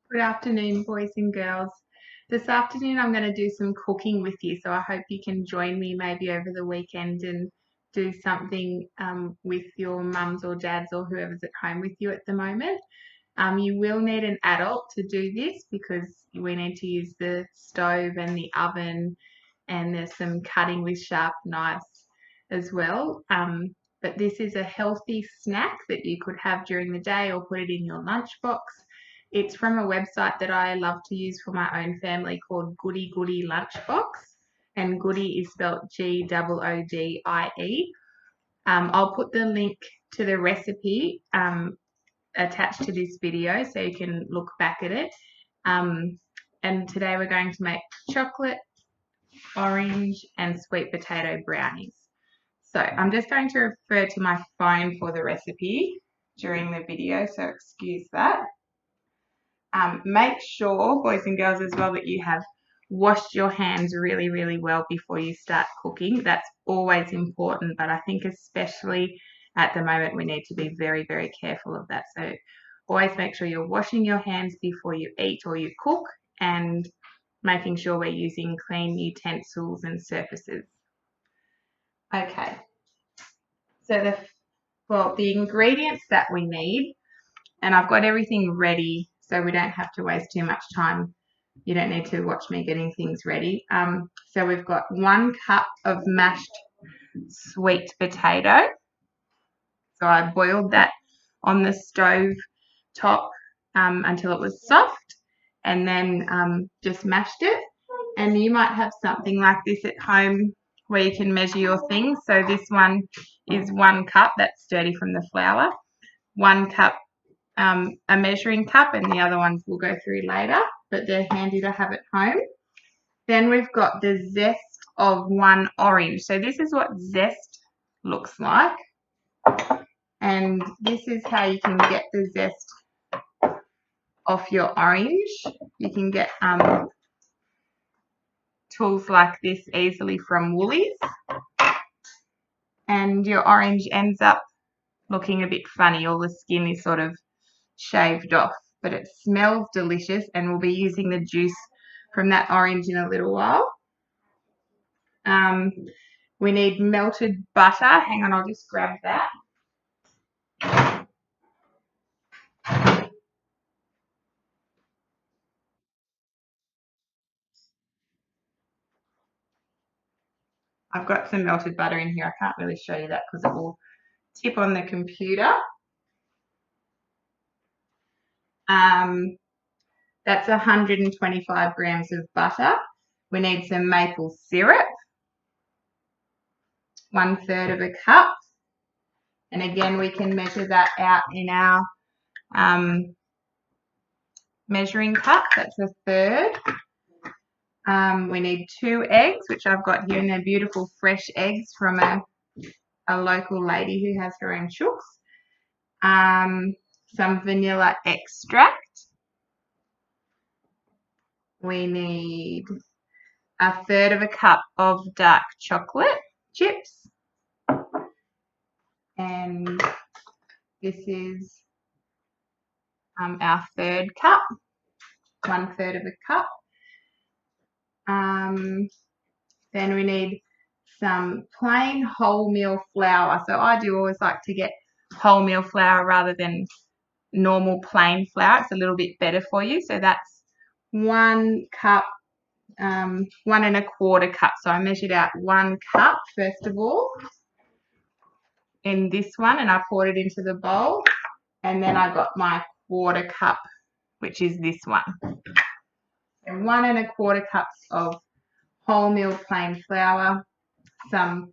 Good afternoon, boys and girls. This afternoon, I'm going to do some cooking with you, so I hope you can join me maybe over the weekend and do something with your mums or dads or whoever's at home with you at the moment. You will need an adult to do this because we need to use the stove and the oven, and there's some cutting with sharp knives as well. But this is a healthy snack that you could have during the day or put it in your lunchbox. It's from a website that I love to use for my own family called Goody Goody Lunchbox, and Goody is spelled Goodie. I'll put the link to the recipe attached to this video so you can look back at it. And today we're going to make chocolate, orange, and sweet potato brownies. So I'm just going to refer to my phone for the recipe during the video, so excuse that. Make sure, boys and girls, as well, that you have washed your hands really, really well before you start cooking. That's always important, but I think especially at the moment we need to be very, very careful of that. So always make sure you're washing your hands before you eat or you cook, and making sure we're using clean utensils and surfaces. Okay, so the ingredients that we need, and I've got everything ready so we don't have to waste too much time. You don't need to watch me getting things ready. So we've got 1 cup of mashed sweet potato. So I boiled that on the stove top until it was soft, and then just mashed it. And you might have something like this at home where you can measure your things. So this one is 1 cup, that's dirty from the flour, 1 cup, a measuring cup, and the other ones we'll go through later, but they're handy to have at home. Then we've got the zest of 1 orange. So this is what zest looks like. And this is how you can get the zest off your orange. You can get tools like this easily from Woolies. And your orange ends up looking a bit funny. All the skin is sort of shaved off, but it smells delicious, and we'll be using the juice from that orange in a little while. We need melted butter. Hang on, I'll just grab that. I've got some melted butter in here. I can't really show you that because it will tip on the computer. That's 125 grams of butter. We need some maple syrup, 1/3 of a cup. And again, we can measure that out in our measuring cup. That's 1/3. We need 2 eggs, which I've got here, and they're beautiful fresh eggs from a local lady who has her own chooks. Some vanilla extract. We need 1/3 of a cup of dark chocolate chips. And this is our 1/3 cup, 1/3 of a cup. Then we need some plain wholemeal flour. So I do always like to get wholemeal flour rather than normal plain flour. It's a little bit better for you. So that's 1 cup, 1 1/4 cup. So I measured out 1 cup first of all in this one, and I poured it into the bowl, and then I got my 1/4 cup, which is this one. And 1 1/4 cups of wholemeal plain flour, some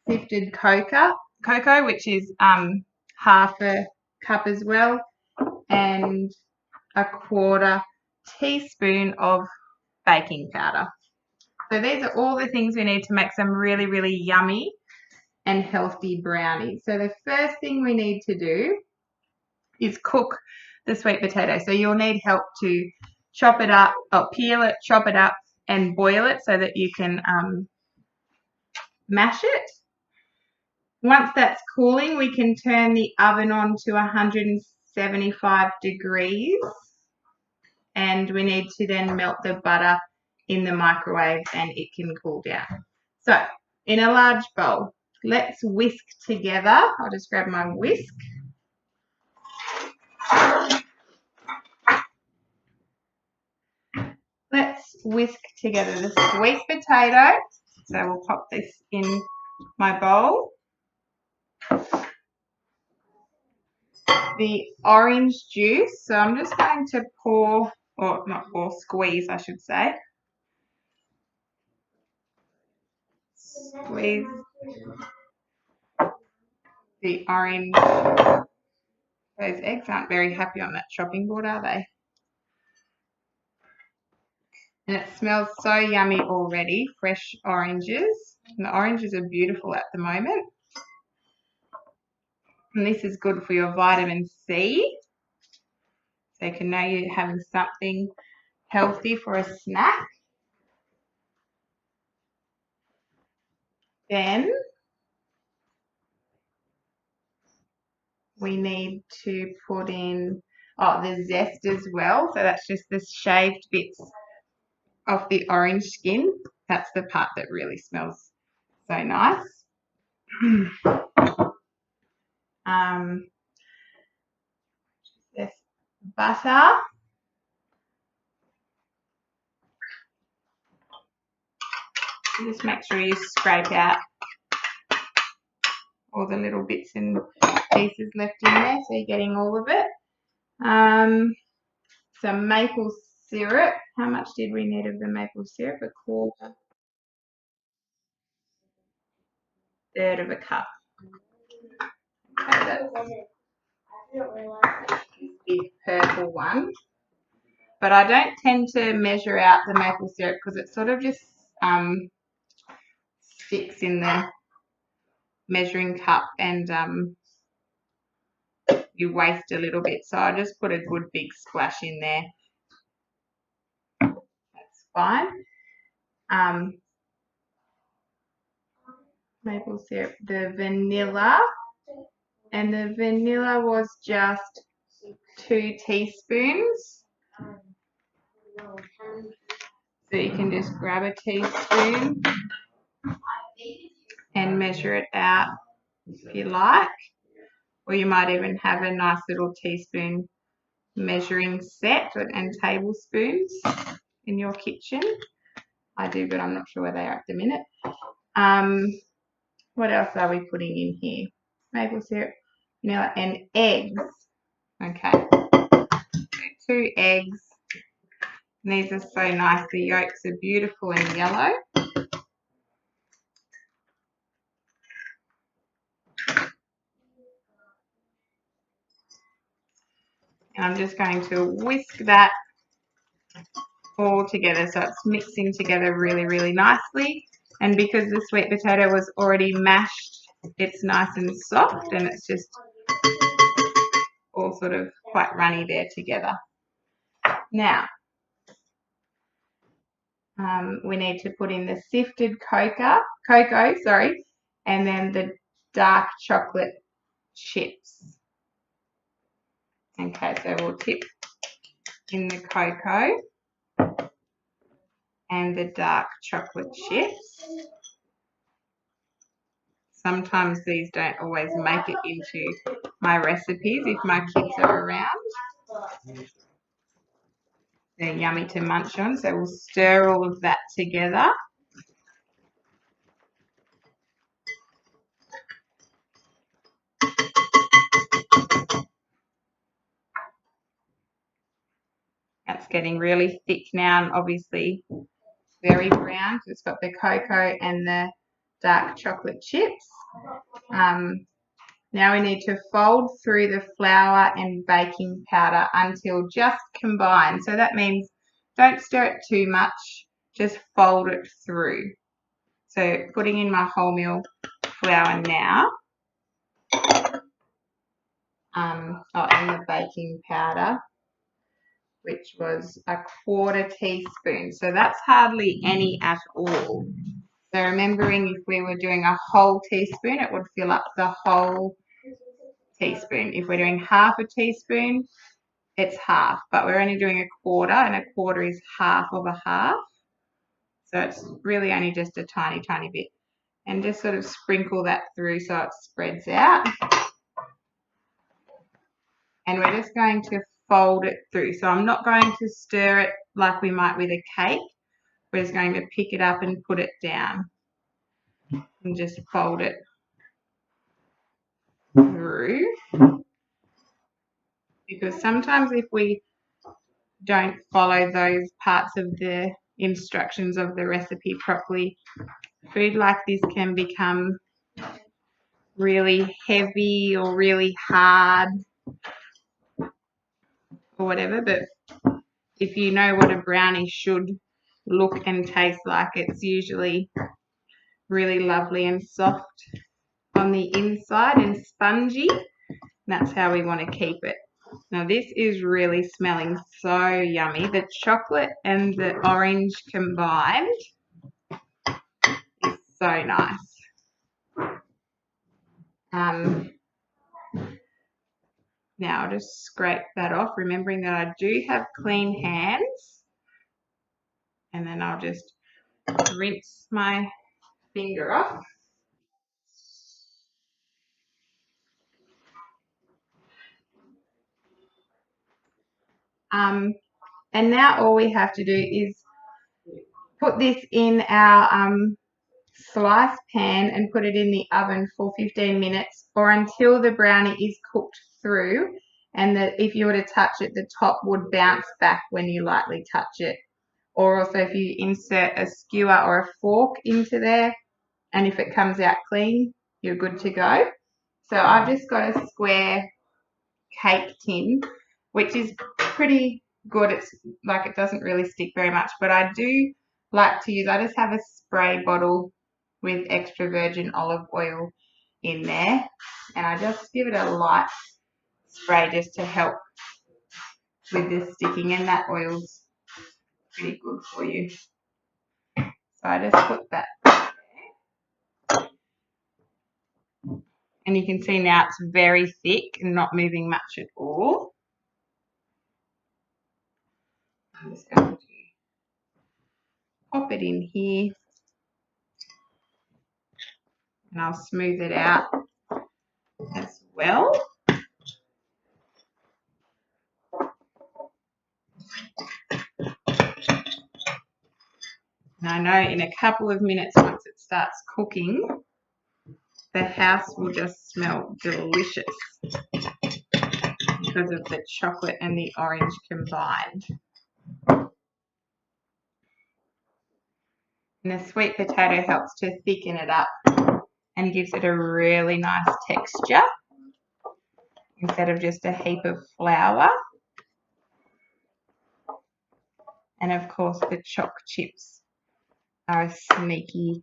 sifted cocoa, which is 1/2 a cup as well, and 1/4 teaspoon of baking powder. So these are all the things we need to make some really, really yummy and healthy brownies. So the first thing we need to do is cook the sweet potato. So you'll need help to chop it up, or peel it, chop it up, and boil it so that you can mash it. Once that's cooling, we can turn the oven on to 175 degrees. and we need to then melt the butter in the microwave and it can cool down. So in a large bowl, let's whisk together. I'll just grab my whisk. Let's whisk together the sweet potato. So we'll pop this in my bowl. The orange juice. So I'm just going to pour, or not pour, squeeze I should say. Squeeze the orange. Those eggs aren't very happy on that chopping board, are they? And it smells so yummy already, fresh oranges. And the oranges are beautiful at the moment. And this is good for your vitamin C. So you can know you're having something healthy for a snack. Then we need to put in the zest as well. So that's just the shaved bits of the orange skin. That's the part that really smells so nice. This butter. Just make sure you scrape out all the little bits and pieces left in there so you're getting all of it. Some maple syrup. How much did we need of the maple syrup? A quarter. Third of a cup. Okay, that's this big purple one. But I don't tend to measure out the maple syrup because it sort of just sticks in the measuring cup and you waste a little bit. So I just put a good big splash in there. That's fine. Maple syrup, the vanilla, and the vanilla was just 2 teaspoons. So you can just grab a teaspoon and measure it out if you like, or you might even have a nice little teaspoon measuring set and tablespoons in your kitchen. I do, but I'm not sure where they are at the minute. What else are we putting in here? Maple syrup, vanilla, and eggs. Okay, so 2 eggs. And these are so nice. The yolks are beautiful and yellow. And I'm just going to whisk that all together so it's mixing together really, really nicely. And because the sweet potato was already mashed, it's nice and soft and it's just all sort of quite runny there together. Now, we need to put in the sifted cocoa, and then the dark chocolate chips. Okay, so we'll tip in the cocoa and the dark chocolate chips. Sometimes these don't always make it into my recipes if my kids are around. They're yummy to munch on, so we'll stir all of that together. That's getting really thick now and obviously very brown. So it's got the cocoa and the dark chocolate chips. Now we need to fold through the flour and baking powder until just combined. So that means don't stir it too much, just fold it through. So putting in my wholemeal flour now. And the baking powder, which was a 1/4 teaspoon. So that's hardly any at all. So remembering if we were doing a whole teaspoon, it would fill up the whole teaspoon. If we're doing 1/2 teaspoon, it's half, but we're only doing a quarter, and a quarter is half of a half. So it's really only just a tiny, tiny bit. And just sort of sprinkle that through so it spreads out. And we're just going to fold it through. So I'm not going to stir it like we might with a cake. We're just going to pick it up and put it down and just fold it through. Because sometimes if we don't follow those parts of the instructions of the recipe properly, food like this can become really heavy or really hard or whatever. But if you know what a brownie should look and taste like, it's usually really lovely and soft on the inside and spongy. And that's how we want to keep it. Now this is really smelling so yummy. The chocolate and the orange combined is so nice. Now I'll just scrape that off, remembering that I do have clean hands. And then I'll just rinse my finger off. And now all we have to do is put this in our slice pan and put it in the oven for 15 minutes or until the brownie is cooked through, and that if you were to touch it, the top would bounce back when you lightly touch it. Or also if you insert a skewer or a fork into there, and if it comes out clean, you're good to go. So I've just got a square cake tin, which is pretty good. It's like it doesn't really stick very much, but I do like to use, I just have a spray bottle with extra virgin olive oil in there, and I just give it a light spray just to help with the sticking, and that oil's pretty good for you. So I just put that there. And you can see now it's very thick and not moving much at all. I'm just going to pop it in here and I'll smooth it out as well. And I know in a couple of minutes, once it starts cooking, the house will just smell delicious because of the chocolate and the orange combined. And the sweet potato helps to thicken it up and gives it a really nice texture instead of just a heap of flour. And of course the choc chips are a sneaky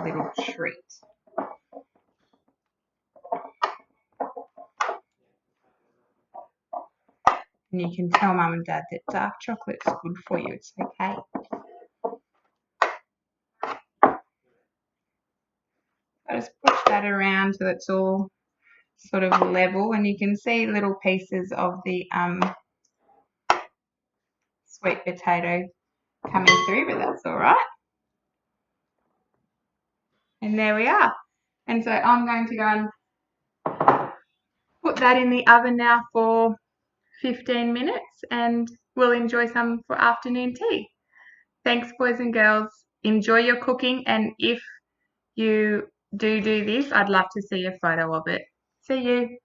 little treat. And you can tell Mum and Dad that dark chocolate's good for you, it's okay. I just push that around so it's all sort of level, and you can see little pieces of the sweet potato coming through, but that's all right. And there we are. And so I'm going to go and put that in the oven now for 15 minutes and we'll enjoy some for afternoon tea. Thanks, boys and girls. Enjoy your cooking, and if you do this, I'd love to see a photo of it. See you.